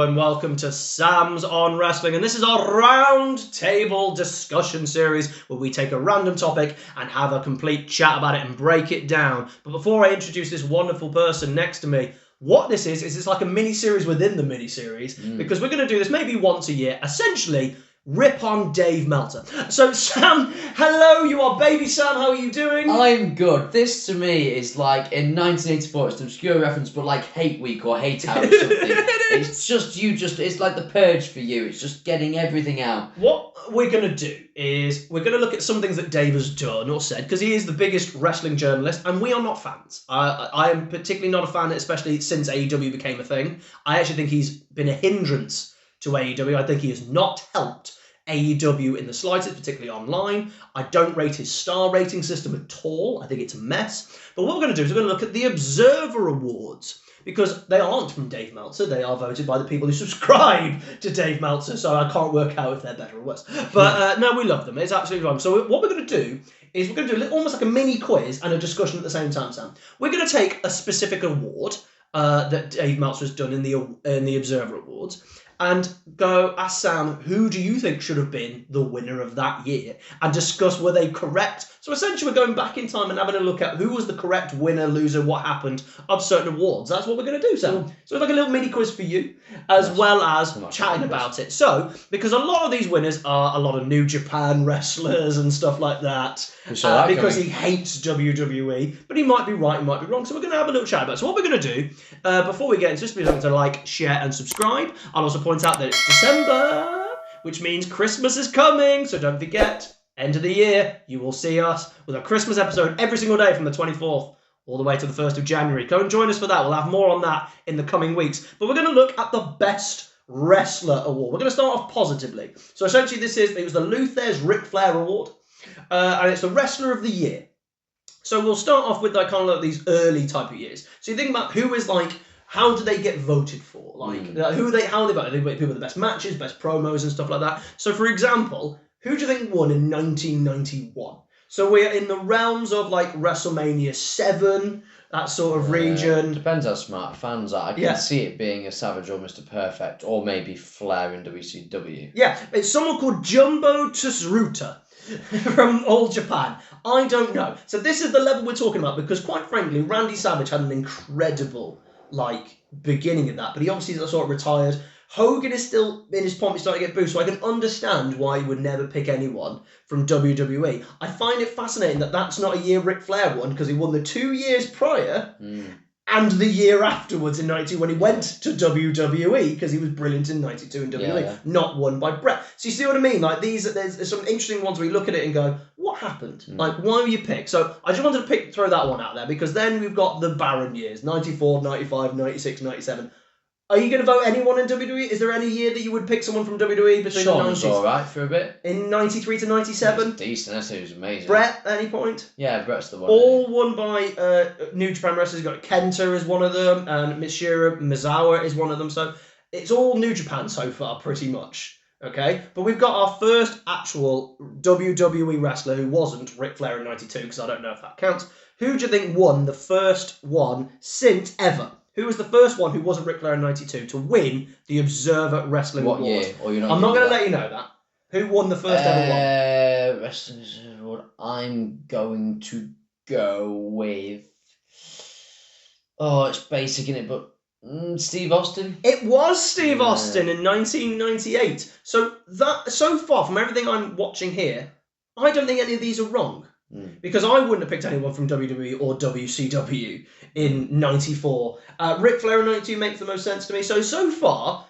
and welcome to Sam's on Wrestling, and this is our round table discussion series where we take a random topic and have a complete chat about it and break it down. But before I introduce this wonderful person next to me, what this is it's like a mini-series within the mini-series, because we're going to do this maybe once a year, essentially rip on Dave Meltzer. So Sam, hello, you are baby Sam, how are you doing? I'm good. This to me is like in 1984, it's an obscure reference, but like Hate Week or Hate Hour or something. It's like the purge for you. It's just getting everything out. What we're going to do is we're going to look at some things that Dave has done or said, because he is the biggest wrestling journalist, and we are not fans. I am particularly not a fan, especially since AEW became a thing. I actually think he's been a hindrance to AEW. I think he has not helped AEW in the slightest, particularly online. I don't rate his star rating system at all. I think it's a mess. But what we're going to do is we're going to look at the Observer Awards, because they aren't from Dave Meltzer. They are voted by the people who subscribe to Dave Meltzer, so I can't work out if they're better or worse. But no, we love them. It's absolutely fine. So what we're going to do is we're going to do almost like a mini quiz and a discussion at the same time, Sam. We're going to take a specific award that Dave Meltzer has done in the Observer Awards, and go ask Sam, who do you think should have been the winner of that year, and discuss were they correct. So essentially we're going back in time and having a look at who was the correct winner, loser, what happened of certain awards. That's what we're going to do, Sam. So it's like a little mini quiz for you, as well as chatting about it. So, because a lot of these winners are a lot of New Japan wrestlers and stuff like that, because he hates WWE, but he might be right, he might be wrong. So we're going to have a little chat about it. So what we're going to do, before we get into this, please don't forget to like, share and subscribe. I'll also point out that it's December, which means Christmas is coming, so don't forget, end of the year, you will see us with a Christmas episode every single day from the 24th all the way to the 1st of January. Go and join us for that. We'll have more on that in the coming weeks. But we're going to look at the Best Wrestler Award. We're going to start off positively. So essentially it was the Luther's Ric Flair Award, and it's the Wrestler of the Year. So we'll start off with like kind of like these early type of years. So you think about who is like, how do they get voted for? Like, how are they voted? They vote people with the best matches, best promos and stuff like that. So, for example, who do you think won in 1991? So we're in the realms of like WrestleMania 7, that sort of region. Depends how smart fans are. I can see it being a Savage or Mr. Perfect, or maybe Flair in WCW. Yeah, it's someone called Jumbo Tsuruta from All Japan. I don't know. So this is the level we're talking about, because quite frankly, Randy Savage had an incredible beginning of that, but he obviously sort of retired. Hogan is still in his prime, he's starting to get boosted, so I can understand why he would never pick anyone from WWE. I find it fascinating that that's not a year Ric Flair won, because he won the 2 years prior and the year afterwards in 92 when he went to WWE, because he was brilliant in 92 in WWE, not won by Bret. So you see what I mean? Like there's some interesting ones where you look at it and go, what happened? Like, why were you picked? So I just wanted to throw that one out there, because then we've got the barren years, 94, 95, 96, 97. Are you going to vote anyone in WWE? Is there any year that you would pick someone from WWE between the 90s? Shawn's alright for a bit. In 93 to 97? That's decent, that was amazing. Bret, at any point? Yeah, Bret's the one. All won by New Japan wrestlers. You've got Kenta is one of them, and Mishira Misawa is one of them. So it's all New Japan so far, pretty much. Okay? But we've got our first actual WWE wrestler who wasn't Ric Flair in 92, because I don't know if that counts. Who do you think won the first one since ever? Who was the first one who wasn't Ric Flair in 92 to win the Observer Wrestling Award? What year? Or I'm not going to let you know that. Who won the first ever one? Wrestling Award. I'm going to go with... Oh, it's basic, isn't it? But Steve Austin? It was Steve Austin in 1998. So far, from everything I'm watching here, I don't think any of these are wrong. Because I wouldn't have picked anyone from WWE or WCW in 94. Ric Flair in 92 makes the most sense to me. So far,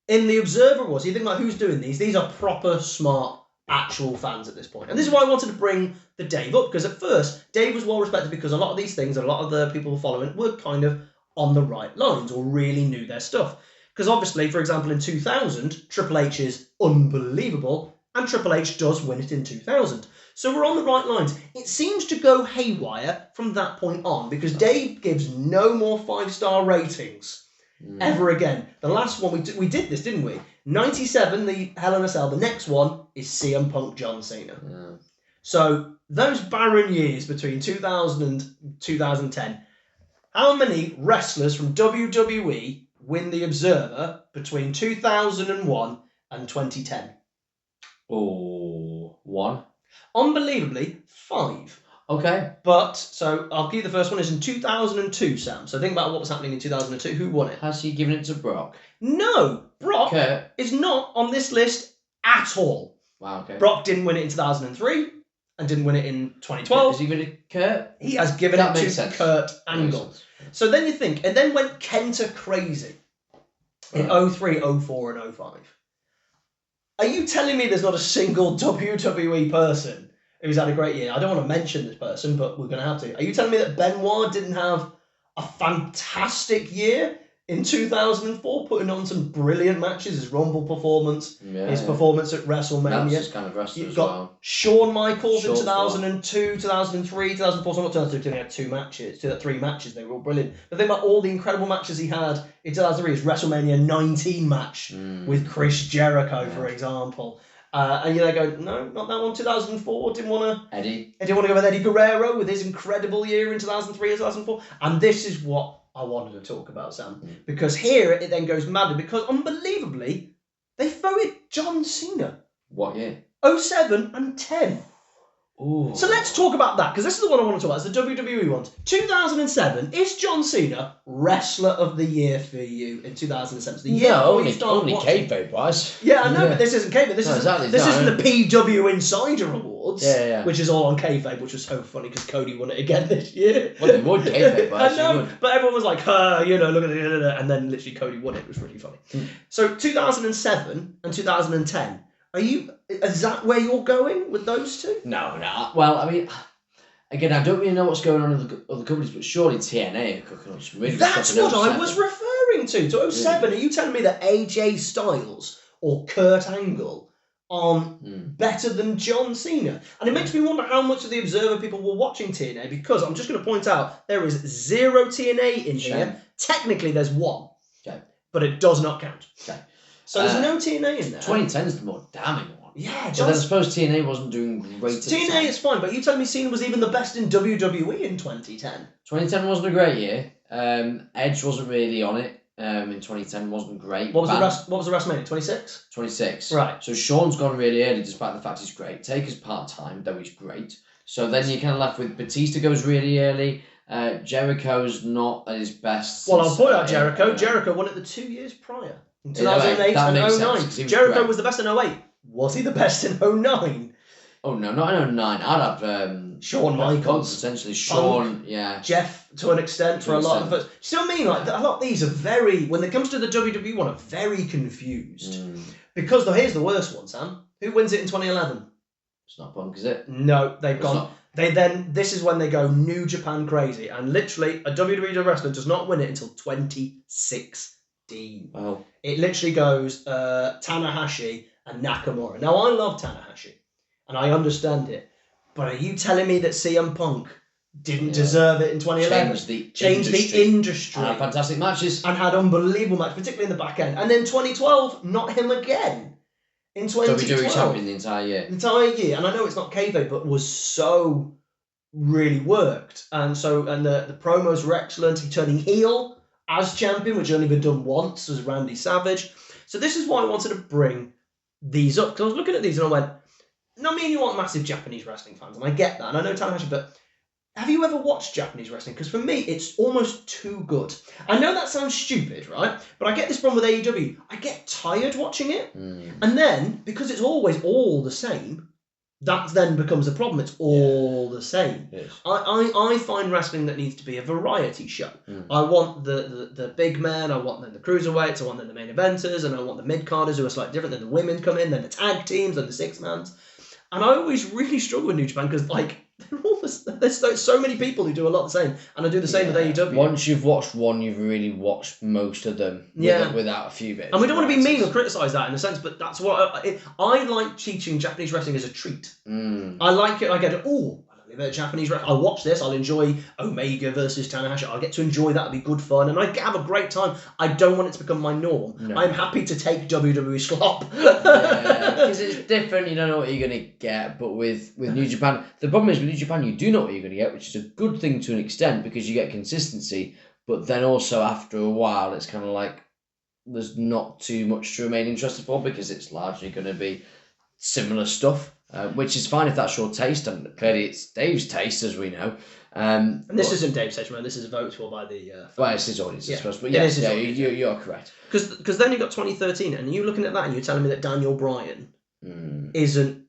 in the Observer Awards, you think like, who's doing these? These are proper, smart, actual fans at this point. And this is why I wanted to bring the Dave up, because at first, Dave was well respected because a lot of these things, a lot of the people following were kind of on the right lines or really knew their stuff. Because obviously, for example, in 2000, Triple H is unbelievable, and Triple H does win it in 2000. So we're on the right lines. It seems to go haywire from that point on, because Dave gives no more 5-star ratings ever again. The last one, we did this, didn't we? 97, the Hell in a Cell. The next one is CM Punk John Cena. Yeah. So those barren years between 2000 and 2010, how many wrestlers from WWE win the Observer between 2001 and 2010? Oh, 1. Unbelievably, 5. Okay. But, so I'll give you the first one is in 2002, Sam. So think about what was happening in 2002. Who won it? Has he given it to Brock? No, Brock Kurt. is not on this list at all. Wow, okay. Brock didn't win it in 2003 and didn't win it in 2012. Has he given it to Kurt? He has given That it makes to sense. Kurt Angle. So then you think, and then went Kenta crazy in 03, 04 and 05. Are you telling me there's not a single WWE person who's had a great year? I don't want to mention this person, but we're going to have to. Are you telling me that Benoit didn't have a fantastic year in 2004, putting on some brilliant matches, his Rumble performance, his performance at WrestleMania? That's kind of wrestler You've as got well. Shawn Michaels in Shaw's 2002, 2003, 2004. So not 2002, he had 3 matches. They were all brilliant. But think about all the incredible matches he had in 2003. His WrestleMania 19 match with Chris Jericho, for example. And you're there going, no, not that one. 2004, didn't want to go with Eddie Guerrero with his incredible year in 2003 and 2004. And this is what I wanted to talk about, Sam. Because here it then goes madly. Because unbelievably, they voted John Cena. What year? 07 and 10. Ooh. So let's talk about that, because this is the one I want to talk about. It's the WWE one. 2007, is John Cena Wrestler of the Year for you in 2007? The year No, before you start only watching. kayfabe wise. Yeah, I know, but this isn't kayfabe. This isn't the PW Insider Awards, which is all on kayfabe, which was so funny because Cody won it again this year. Well, they would kayfabe wise. I know, but everyone was like, look at it, and then literally Cody won it. It was really funny. So 2007 and 2010. Is that where you're going with those two? No. Well, I mean, again, I don't really know what's going on in the other companies, but surely TNA are cooking up some really good That's stuff in what I 07. was referring to. To 07, are you telling me that AJ Styles or Kurt Angle aren't better than John Cena? And it makes me wonder how much of the Observer people were watching TNA, because I'm just going to point out there is 0 TNA in here. Technically, there's 1. Okay. But it does not count. Okay. So there's no TNA in there. 2010 is the more damning one. Yeah, But then I suppose TNA wasn't doing great at the TNA time. is fine, but you telling me Cena was even the best in WWE in 2010? 2010 wasn't a great year. Edge wasn't really on it. In 2010 wasn't great. What was the WrestleMania? 26? 26. Right. So Shawn's gone really early, despite the fact he's great. Taker's part-time, though he's great. So then you're kind of left with Batista goes really early. Jericho's not at his best. Well, I'll point out Jericho. Jericho won it the 2 years prior. In 2008 and 09. Jericho was the best in 08. Was he the best in 09? Oh, no, not in 09. I'd have Shawn Michaels. Potentially Shawn, yeah. Jeff, to an extent, for a lot of us. See what I mean? Like, a lot of these are very, when it comes to the WWE one, are very confused. Because, here's the worst one, Sam. Who wins it in 2011? It's not Punk, is it? No, they've gone. This is when they go New Japan crazy. And literally, a WWE wrestler does not win it until 2016. Well, it literally goes Tanahashi and Nakamura. Now, I love Tanahashi, and I understand it, but are you telling me that CM Punk didn't deserve it in 2011? Changed the industry. And had fantastic matches. And had unbelievable matches, particularly in the back end. And then 2012, not him again. In 2012. WWE champion the entire year. And I know it's not kayfabe, but was so really worked. And the promos were excellent. He turning heel as champion, which had only been done once, was Randy Savage. So this is why I wanted to bring these up, because I was looking at these and I went, no, me and you aren't massive Japanese wrestling fans, and I get that, and I know Tanahashi, but have you ever watched Japanese wrestling? Because for me, it's almost too good. I know that sounds stupid, right? But I get this problem with AEW. I get tired watching it, and then, because it's always all the same, that then becomes a problem. It's all the same. Yes. I find wrestling that needs to be a variety show. I want the big men, I want then the cruiserweights, I want then the main eventers, and I want the mid-carders who are slightly different. Then the women come in, then the tag teams, then the six-mans. And I always really struggle with New Japan because, there's so many people who do a lot the same, and I do the same with AEW. Once you've watched one, you've really watched most of them without a few bits. And we don't want to be mean or criticise that in a sense, but that's what I like teaching Japanese wrestling as a treat. I like it. I get it. Oh, I love a bit of Japanese wrestling. I'll watch this. I'll enjoy Omega versus Tanahashi. I'll get to enjoy that. It'll be good fun, and I have a great time. I don't want it to become my norm. No. I'm happy to take WWE slop. Because it's different. You don't know what you're going to get. But with New Japan, the problem is with New Japan, you do know what you're going to get, which is a good thing to an extent because you get consistency. But then also after a while, it's kind of like, there's not too much to remain interested for because it's largely going to be similar stuff, which is fine if that's your taste, and clearly it's Dave's taste, as we know. And this isn't Dave's taste, man. This is voted for by the. Well, it's his audience, I suppose. But you're correct. Because then you got 2013, and you looking at that, and you're telling me that Daniel Bryan isn't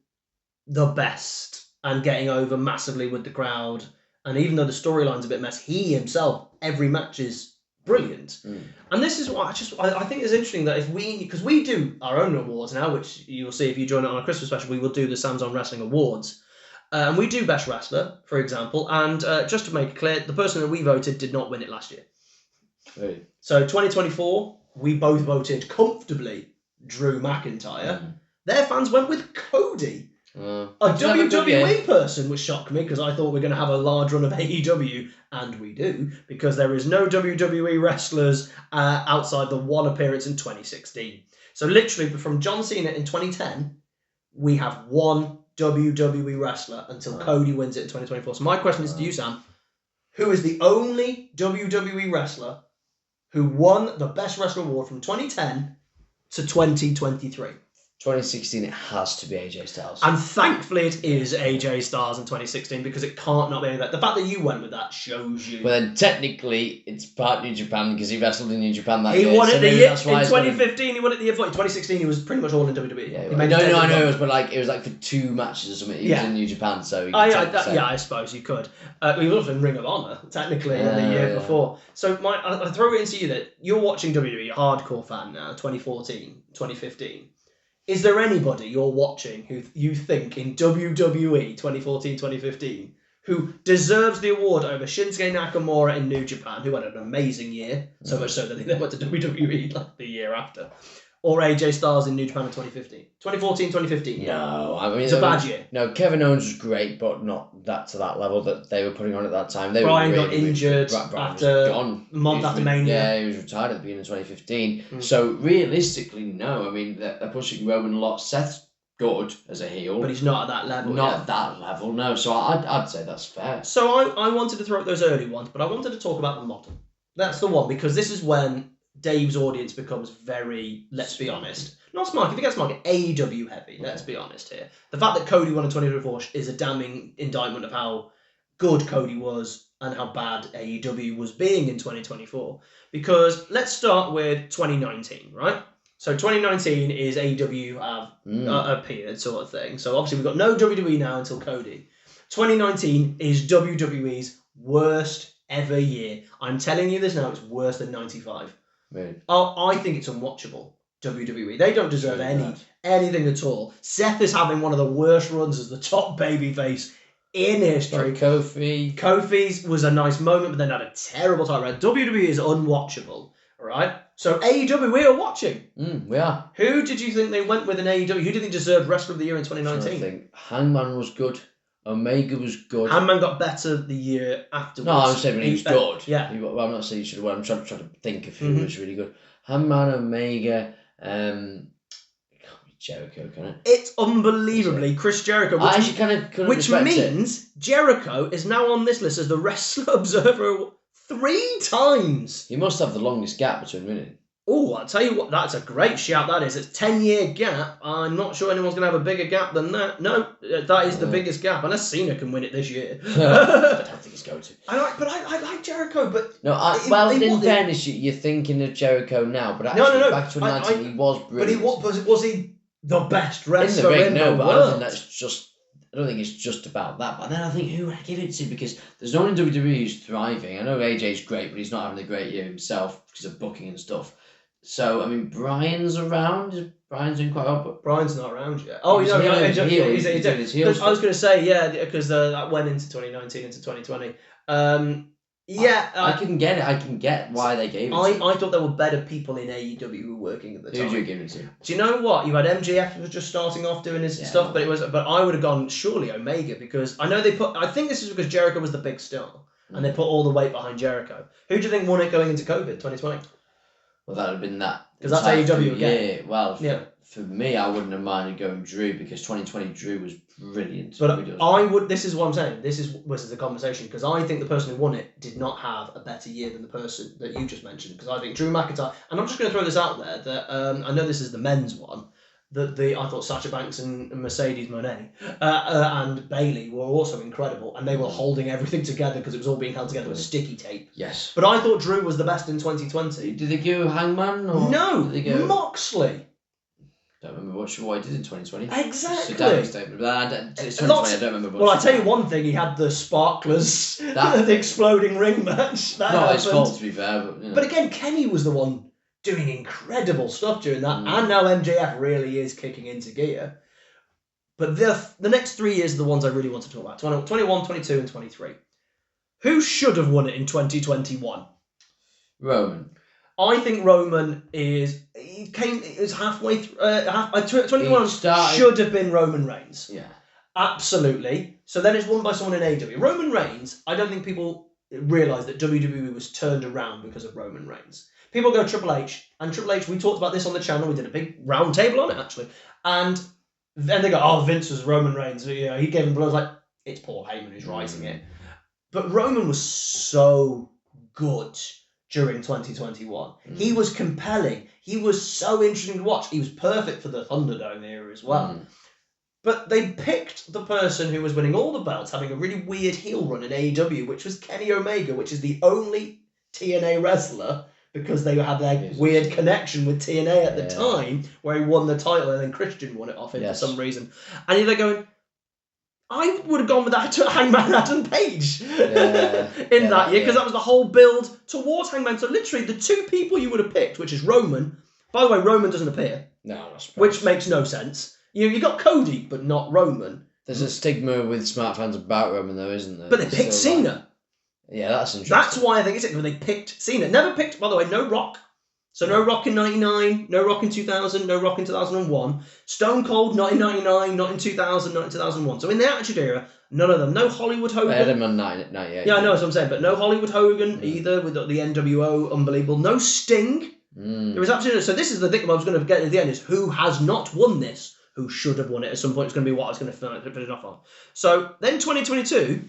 the best and getting over massively with the crowd. And even though the storyline's a bit mess, he himself, every match is brilliant. And this is what I think is interesting that because we do our own awards now, which you'll see if you join it on a Christmas special, we will do the Sam's on Wrestling Awards. And we do Best Wrestler, for example. And just to make it clear, the person that we voted did not win it last year. Really? So 2024, we both voted comfortably Drew McIntyre. Their fans went with Cody. A WWE person, which shocked me because I thought we were going to have a large run of AEW, and we do, because there is no WWE wrestlers outside the one appearance in 2016. So literally from John Cena in 2010, we have one WWE wrestler until Cody wins it in 2024. So my question is to you, Sam, who is the only WWE wrestler who won the Best Wrestler Award from 2010 to 2023? 2016, it has to be AJ Styles. And thankfully it is AJ Styles in 2016 because it can't not be that. The fact that you went with that shows you. Well, then technically it's part New Japan because he wrestled in New Japan that year. He won it the year in 2015. He won it the year before. 2016 he was pretty much all in WWE. Yeah, I know it was, but it was like for 2 matches or something. He was in New Japan, so I suppose you could. He was also in Ring of Honor technically in the year before. So I throw it into you that you're watching WWE, a hardcore fan now, 2014, 2015. Is there anybody you're watching who you think in WWE 2014, 2015 who deserves the award over Shinsuke Nakamura in New Japan, who had an amazing year, so much so that he then went to WWE like the year after, or AJ Styles in New Japan in 2015? 2014, 2015. No, I mean... It's a bad year. No, Kevin Owens was great, but not that to that level that they were putting on at that time. Brian got injured after a month after Mania. Yeah, he was retired at the beginning of 2015. So realistically, no. I mean, they're pushing Roman a lot. Seth's good as a heel. But he's not at that level. Not at that level, no. So I'd say that's fair. So I wanted to throw out those early ones, but I wanted to talk about the modern. That's the one, because this is when Dave's audience becomes very, let's be honest, not smart, if it gets smart, AEW heavy, let's be honest here. The fact that Cody won in 2024 is a damning indictment of how good Cody was and how bad AEW was being in 2024. Because let's start with 2019, right? So 2019 is AEW have appeared sort of thing. So obviously we've got no WWE now until Cody. 2019 is WWE's worst ever year. I'm telling you this now, it's worse than 95. Really? I think it's unwatchable, WWE. They don't deserve anything at all. Seth is having one of the worst runs as the top babyface in history. Kofi's was a nice moment, but then had a terrible time. Right? WWE is unwatchable, right? So AEW, we are watching. We are. Who did you think they went with in AEW? Who do you think deserved Wrestler of the Year in 2019? I think Hangman was good. Omega was good. Hangman got better the year afterwards. No, I'm saying he was good. Yeah. Well, I'm not saying he should have won. I'm trying to think of who was really good. Hangman, Omega, Jericho, can it? It's unbelievably Chris Jericho. I actually kind of couldn't Which means Jericho is now on this list as the Wrestler Observer 3 times. He must have the longest gap between winning. Oh, I'll tell you what, that's a great shout that is. It's a 10-year gap. I'm not sure anyone's going to have a bigger gap than that. No, that is the biggest gap, unless Cena can win it this year. I don't think he's going to. I like Jericho, but... No, in fairness, you're thinking of Jericho now, but actually, back to 2019, he was brilliant. But was he the best wrestler in the ring? world? I don't think that's just... I don't think it's just about that. But then I think, who would I give it to? Because there's no one in WWE who's thriving. I know AJ's great, but he's not having a great year himself because of booking and stuff. So, I mean, Brian's around. Brian's doing quite well, but... Brian's not around yet. Oh, he's doing his heel. I was going to say, yeah, because that went into 2019, into 2020. I can get it. I can get why they gave it to I thought there were better people in AEW who were working at the time. Who did you give it to? Do you know what? You had MJF who was just starting off doing his stuff, but I would have gone surely Omega, because I know I think this is because Jericho was the big star, and they put all the weight behind Jericho. Who do you think won it going into COVID 2020? Well, that would have been that. Because that's AEW again. Yeah, well, For me, I wouldn't have minded going Drew because 2020 Drew was brilliant. But I would. This is what I'm saying. This is the conversation because I think the person who won it did not have a better year than the person that you just mentioned. Because I think Drew McIntyre, and I'm just going to throw this out there that I know this is the men's one. That I thought Sasha Banks and Mercedes Moné and Bailey were also incredible, and they were holding everything together because it was all being held together with sticky tape. Yes. But I thought Drew was the best in 2020. Did they go Hangman or No, did they go Moxley. I don't remember what he did in 2020. Exactly. It's a damning statement. But it's 2020. I don't remember. Well, I tell you one thing: he had the sparklers, the exploding ring match. That not happened. his fault, to be fair. But, you know. But again, Kenny was the one doing incredible stuff during that, and now MJF really is kicking into gear. But the next 3 years are the ones I really want to talk about: 21, 22, and 23. Who should have won it in 2021? Roman. I think Roman is halfway through. 21 should have been Roman Reigns. Yeah, absolutely. So then it's won by someone in AEW. Roman Reigns. I don't think people realise that WWE was turned around because of Roman Reigns. People go Triple H, and Triple H. We talked about this on the channel. We did a big round table on it actually, and then they go, "Oh, Vince was Roman Reigns. You know, he gave him blows." Like it's Paul Heyman who's writing it, but Roman was so good during 2021. He was compelling. He was so interesting to watch. He was perfect for the Thunderdome era as well. But they picked the person who was winning all the belts, having a really weird heel run in AEW, which was Kenny Omega, which is the only TNA wrestler, because they had their weird connection with TNA at the time, where he won the title and then Christian won it off him for some reason. And they're going, I would have gone with that Hangman Adam Page in that year, because that was the whole build towards Hangman. So literally, the two people you would have picked, which is Roman. By the way, Roman doesn't appear. No, that's which makes no sense. You got Cody, but not Roman. There's a stigma with smart fans about Roman, though, isn't there? But they picked Cena. Yeah, that's interesting. That's why I think it's it, because they picked Cena. Never picked, by the way, no Rock. So no Rock in 99, no Rock in 2000, no Rock in 2001. Stone Cold, not in 99, not in 2000, not in 2001. So in the Attitude Era, none of them. No Hollywood Hogan. I had him on 98. Yeah, I know what I'm saying. But no Hollywood Hogan either, with the NWO, unbelievable. No Sting. There was absolutely... So this is the thing I was going to get at the end, is who has not won this? Who should have won it at some point? It's going to be what I was going to finish off on. So then 2022...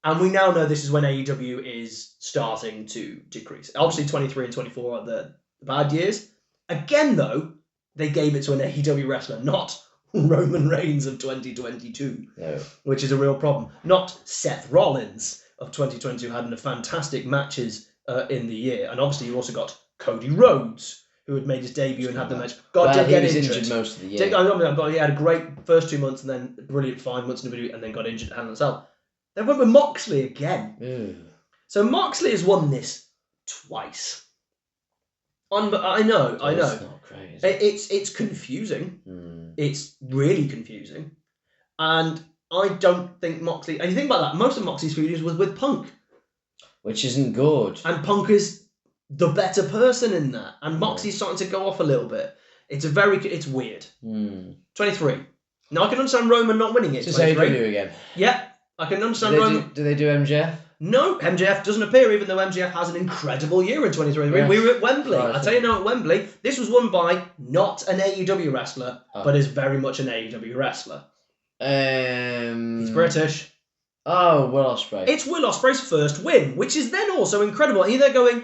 And we now know this is when AEW is starting to decrease. Obviously, 23 and 24 are the bad years. Again, though, they gave it to an AEW wrestler, not Roman Reigns of 2022, which is a real problem. Not Seth Rollins of 2022, having the fantastic matches in the year. And obviously, you also got Cody Rhodes, who had made his debut and had the match. He was injured most of the year. But he had a great first 2 months and then brilliant 5 months in the video and then got injured at Hell in a Cell. They went with Moxley again. So Moxley has won this twice. I know. It's not great, it's confusing. It's really confusing. And I don't think Moxley... And you think about that, most of Moxley's feuds was with Punk. Which isn't good. And Punk is the better person in that. And Moxley's starting to go off a little bit. It's weird. 23. Now I can understand Roman not winning it. Just AEW again. Yeah. I can understand Roman. Do they do MJF? No, MJF doesn't appear, even though MJF has an incredible year in 2023. Yeah. We were at Wembley. I tell you now, at Wembley, this was won by not an AEW wrestler, but is very much an AEW wrestler. He's British. Oh, Will Ospreay. It's Will Ospreay's first win, which is then also incredible. And they're going,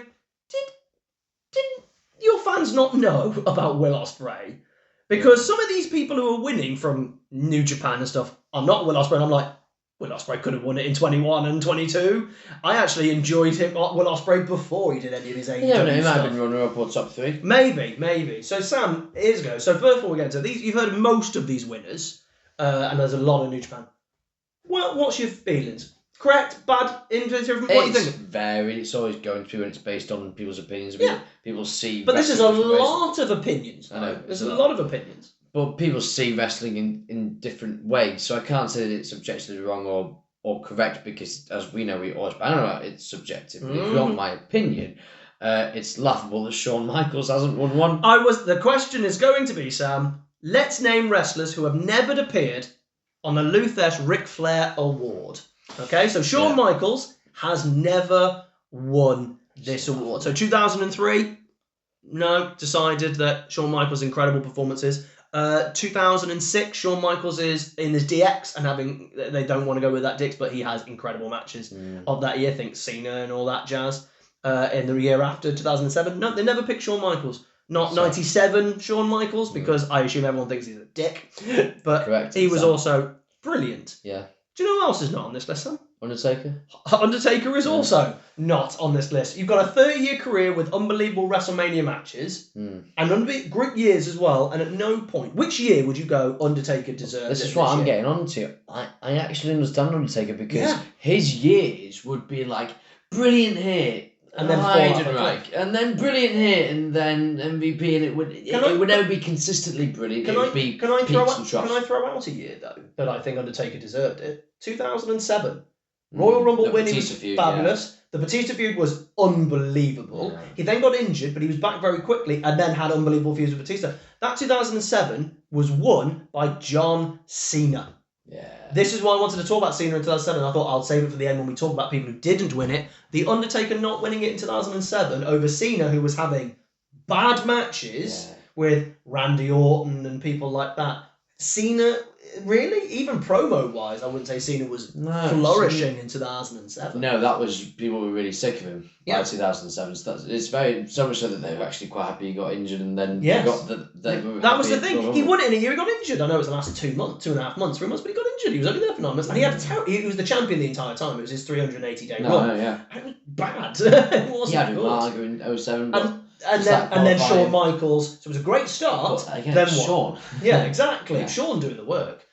did your fans not know about Will Ospreay? Because some of these people who are winning from New Japan and stuff are not Will Ospreay. And I'm like, Will Ospreay could have won it in 21 and 22. I actually enjoyed him, Will Ospreay, before he did any of his AEW stuff. He might have been runner-up or top 3. Maybe. So Sam, here's go. So before we get into these, you've heard of most of these winners, and there's a lot of New Japan. Well, what's your feelings? Correct? Bad? Indifferent? What do you think? It's varied. It's always going through, and it's based on people's opinions. Yeah. People see... But this is a lot of opinions. I know. There's a lot of opinions. But people see wrestling in different ways, so I can't say that it's objectively wrong or correct, because, as we know, I don't know, it's subjective. If you want my opinion, it's laughable that Shawn Michaels hasn't won one. The question is going to be, Sam, let's name wrestlers who have never appeared on the Luthes Ric Flair Award. Okay, so Shawn Michaels has never won this award. So 2003, no, decided that Shawn Michaels' incredible performances. 2006, Shawn Michaels is in his DX and they don't want to go with that DX, but he has incredible matches of that year. Think Cena and all that jazz. In the year after 2007, no, they never picked Shawn Michaels. Not 97 Shawn Michaels, because I assume everyone thinks he's a dick. But Correct, he was also brilliant. Yeah. Do you know who else is not on this list, Sam? Undertaker? Undertaker is also not on this list. You've got a 30-year career with unbelievable WrestleMania matches and great years as well. And at no point, which year would you go, Undertaker deserves This is what I'm getting onto. I actually understand Undertaker because his years would be like brilliant here. And then and then brilliant here, and then MVP, and it would never be consistently brilliant. Can I throw out a year though that I think Undertaker deserved it? 2007, Royal Rumble win. He was fabulous. The Batista feud was unbelievable. Yeah. He then got injured, but he was back very quickly, and then had unbelievable feuds with Batista. That 2007 was won by John Cena. Yeah. This is why I wanted to talk about Cena in 2007. I thought I'll save it for the end when we talk about people who didn't win it. The Undertaker not winning it in 2007 over Cena, who was having bad matches with Randy Orton and people like that. Cena, really? Even promo-wise, I wouldn't say Cena was flourishing in 2007. No, that was... People were really sick of him by 2007. So it's so much so that they were actually quite happy he got injured, and then that was the thing. He won it in a year, he got injured. I know it was the last 2.5 months, 3 months, but he got injured. He was only there for 9 months. And he was the champion the entire time. It was his 380-day run. It was bad. It wasn't he had good. in 07. And then Shawn Michaels. So it was a great start. But again, then Shawn. Yeah, exactly. Shawn doing the work.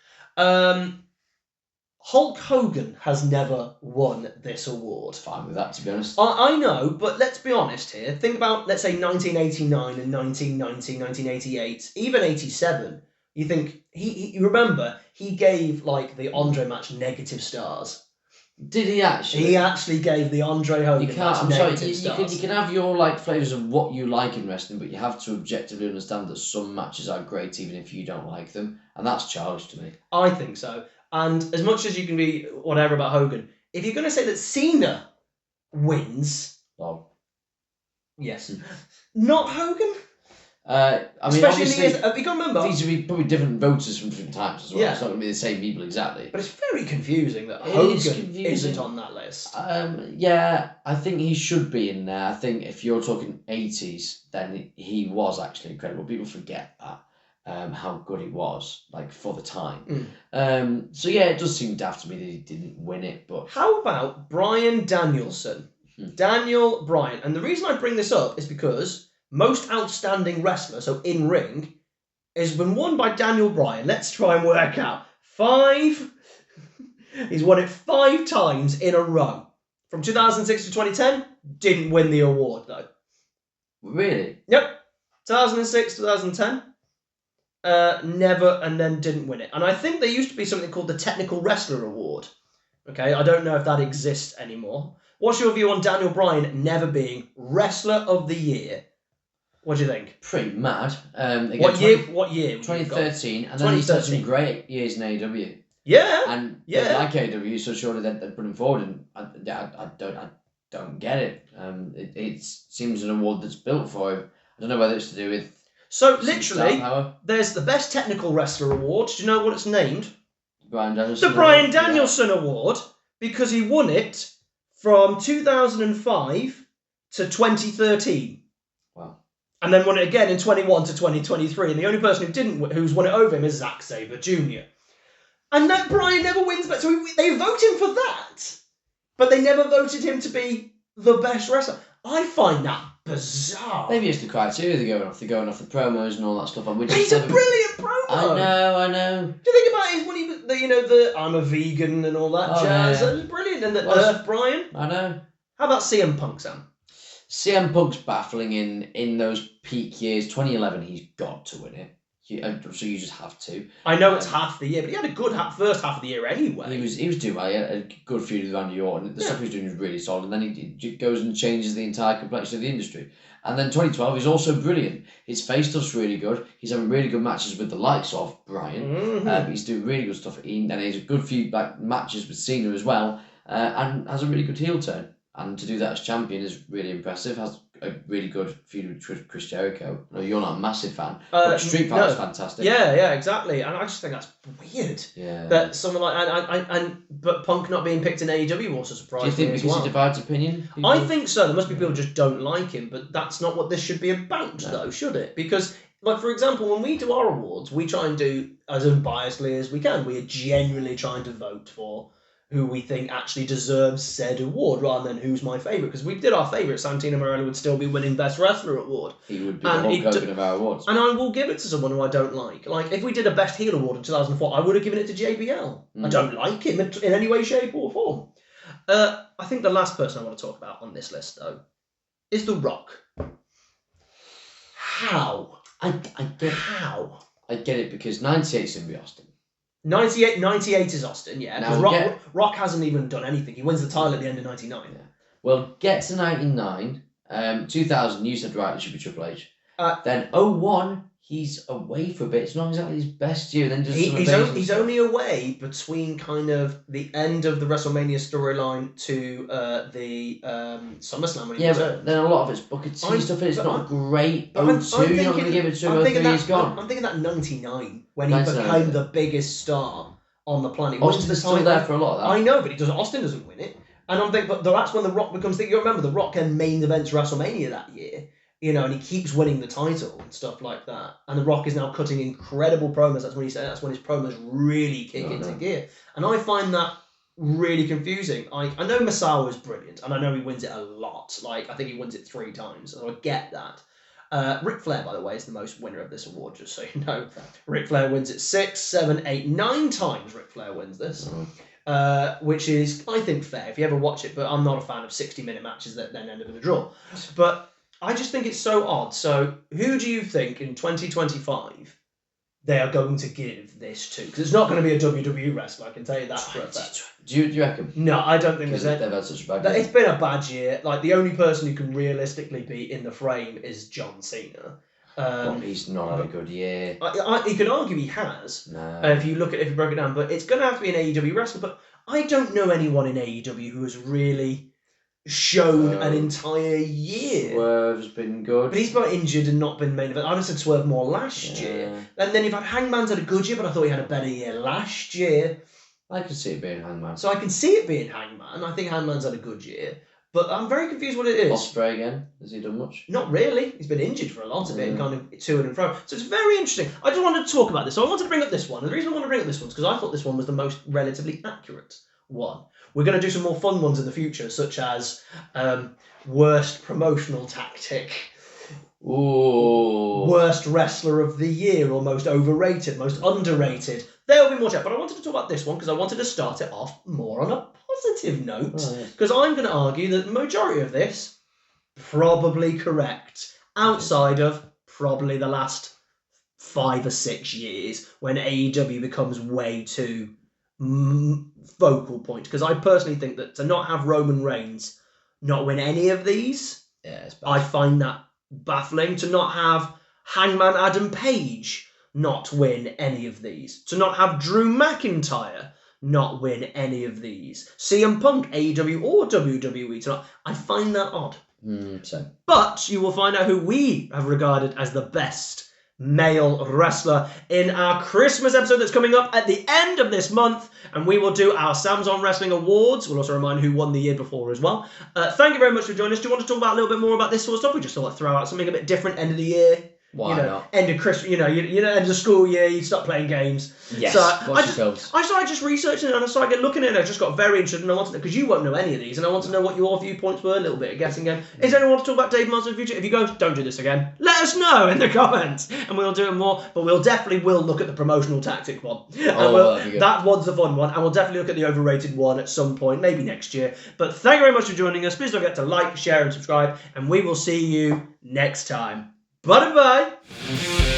Hulk Hogan has never won this award. Fine with that, to be honest. I know, but let's be honest here. Think about, let's say, 1989 and 1990, 1988, even 87. You think, you remember, he gave, like, the Andre match negative stars. Did he actually? He actually gave the Andre Hogan match negative stars. You can have your like flavours of what you like in wrestling, but you have to objectively understand that some matches are great even if you don't like them, and that's childish to me. I think so. And as much as you can be whatever about Hogan, if you're going to say that Cena wins... Oh. Yes. Not Hogan? I mean, especially obviously, in the years, you got to remember, these would be probably different voters from different times as well. Yeah. It's not going to be the same people exactly. But it's very confusing that Hogan isn't on that list. Yeah, I think he should be in there. I think if you're talking 80s, then he was actually incredible. People forget that, how good he was, like, for the time. So yeah, it does seem daft to me that he didn't win it. But how about Bryan Danielson? Daniel Bryan. And the reason I bring this up is because most outstanding wrestler, so in ring, has been won by Daniel Bryan. Let's try and work out. 5. He's won it 5 times in a row. From 2006 to 2010, didn't win the award though. Really? Yep. 2006, 2010, never, and then didn't win it. And I think there used to be something called the Technical Wrestler Award. Okay, I don't know if that exists anymore. What's your view on Daniel Bryan never being Wrestler of the Year? What do you think? Pretty mad. Again, what year? 2013, and then he's had some great years in AEW. Yeah. And like AEW, so surely they'd put him forward, and I don't get it. It seems an award that's built for him. I don't know whether it's to do with. So literally, there's the Best Technical Wrestler Award. Do you know what it's named? Bryan Danielson. The Bryan Danielson Award, because he won it from 2005 to 2013. Wow. And then won it again in 21 to 2023. And the only person who's won it over him is Zack Sabre Jr. And that Bryan never wins, but so they vote him for that. But they never voted him to be the best wrestler. I find that bizarre. Maybe it's the criteria they're going off. They're going off the promos and all that stuff. He's a brilliant promo. I know. Do you think about it when he was, the I'm a vegan and all that jazz? Yeah. That was brilliant. And the Earth Bryan. I know. How about CM Punk, Sam? CM Punk's baffling in those peak years. 2011, he's got to win it. So you just have to. I know it's half the year, but he had a good first half of the year anyway. He was doing well. He had a good feud with Randy Orton. The stuff he was doing was really solid. And then he goes and changes the entire complexion of the industry. And then 2012, he's also brilliant. His face stuff's really good. He's having really good matches with the likes of Bryan. He's doing really good stuff. And he has a good few matches with Cena as well. And has a really good heel turn. And to do that as champion is really impressive. Has a really good feud with Chris Jericho. No, you're not a massive fan, but Street Fighter's fantastic. Yeah, exactly. And I just think that's weird. Yeah. That someone like but Punk not being picked in AEW also surprised me. Do you think because he divides opinion? I think so. There must be people who just don't like him, but that's not what this should be about, though, should it? Because, like, for example, when we do our awards, we try and do as unbiasedly as we can. We are genuinely trying to vote for who we think actually deserves said award rather than who's my favourite. Because we did our favourite, Santino Marella would still be winning Best Wrestler award. He would be the Hulk Hogan of our awards. And I will give it to someone who I don't like. Like, if we did a Best Heel award in 2004, I would have given it to JBL. I don't like him in any way, shape or form. I think the last person I want to talk about on this list, though, is The Rock. How? I get it because 98 is going to be Austin. 98 is Austin, yeah. Because Rock hasn't even done anything. He wins the title at the end of 99. Yeah. Well, get to 99. 2000, you said right, it should be Triple H. Then 01, he's away for a bit. It's not exactly his best year. Then he's only away between kind of the end of the WrestleMania storyline to the SummerSlam when he returned. But then a lot of it's Booker T stuff. It's not great. 02, you're not going to give it to 03, he's gone. I'm thinking that 99 when he became the biggest star on the planet. Austin's still there for a lot of that. I know, but Austin doesn't win it. And I'm thinking, but that's when The Rock becomes. You remember The Rock and main events WrestleMania that year. You know, and he keeps winning the title and stuff like that. And The Rock is now cutting incredible promos. That's when his promos really kick into gear. And I find that really confusing. I know Masao is brilliant, and I know he wins it a lot. Like, I think he wins it 3 times, so I get that. Ric Flair, by the way, is the most winner of this award, just so you know. Ric Flair wins it 6, 7, 8, 9 times Ric Flair wins this. Which is, I think, fair if you ever watch it, but I'm not a fan of 60-minute matches that then end up in a draw. But I just think it's so odd. So, who do you think in 2025 they are going to give this to? Because it's not going to be a WWE wrestler, I can tell you that for a fact. Do you reckon? No, I don't think there's they've had such a bad year. It's been a bad year. Like, the only person who can realistically be in the frame is John Cena. He's not had a good year. You can argue he has. No. If you broke it down, but it's going to have to be an AEW wrestler. But I don't know anyone in AEW who has really shown an entire year. Swerve's been good. But he's been injured and not been main event. I would have said Swerve more last year. And then you've had Hangman's had a good year, but I thought he had a better year last year. I can see it being Hangman. So I can see it being Hangman. I think Hangman's had a good year. But I'm very confused what it is. Ospreay again? Has he done much? Not really. He's been injured for a lot of it, kind of to and fro. So it's very interesting. I just wanted to talk about this. So I wanted to bring up this one. And the reason I want to bring up this one is because I thought this one was the most relatively accurate one. We're going to do some more fun ones in the future, such as worst promotional tactic, worst wrestler of the year, or most overrated, most underrated. There will be more chat, but I wanted to talk about this one because I wanted to start it off more on a positive note. Because I'm going to argue that the majority of this probably correct, outside of probably the last 5 or 6 years when AEW becomes way too focal point, because I personally think that to not have Roman Reigns not win any of these, I find that baffling. To not have Hangman Adam Page not win any of these, to not have Drew McIntyre not win any of these, CM Punk, AEW or WWE, I find that odd. But you will find out who we have regarded as the best male wrestler in our Christmas episode that's coming up at the end of this month, and we will do our Sam's on Wrestling Awards. We'll also remind who won the year before as well. Thank you very much for joining us. Do you want to talk about a little bit more about this sort of stuff? We just thought I'd throw out something a bit different, end of the year. Why not? End of Christmas, end of the school year, you stop playing games. Yes, so I started just researching it, and I started looking at it, and I just got very interested, and I wanted to, because you won't know any of these, and I want to know what your viewpoints were, a little bit of guessing game. Is there anyone to talk about Dave Martin in the future? If you go, don't do this again, let us know in the comments, and we'll do it more, but we'll definitely look at the promotional tactic one. That'd be good. That one's the fun one, and we'll definitely look at the overrated one at some point, maybe next year. But thank you very much for joining us. Please don't forget to like, share, and subscribe, and we will see you next time. Bye-bye.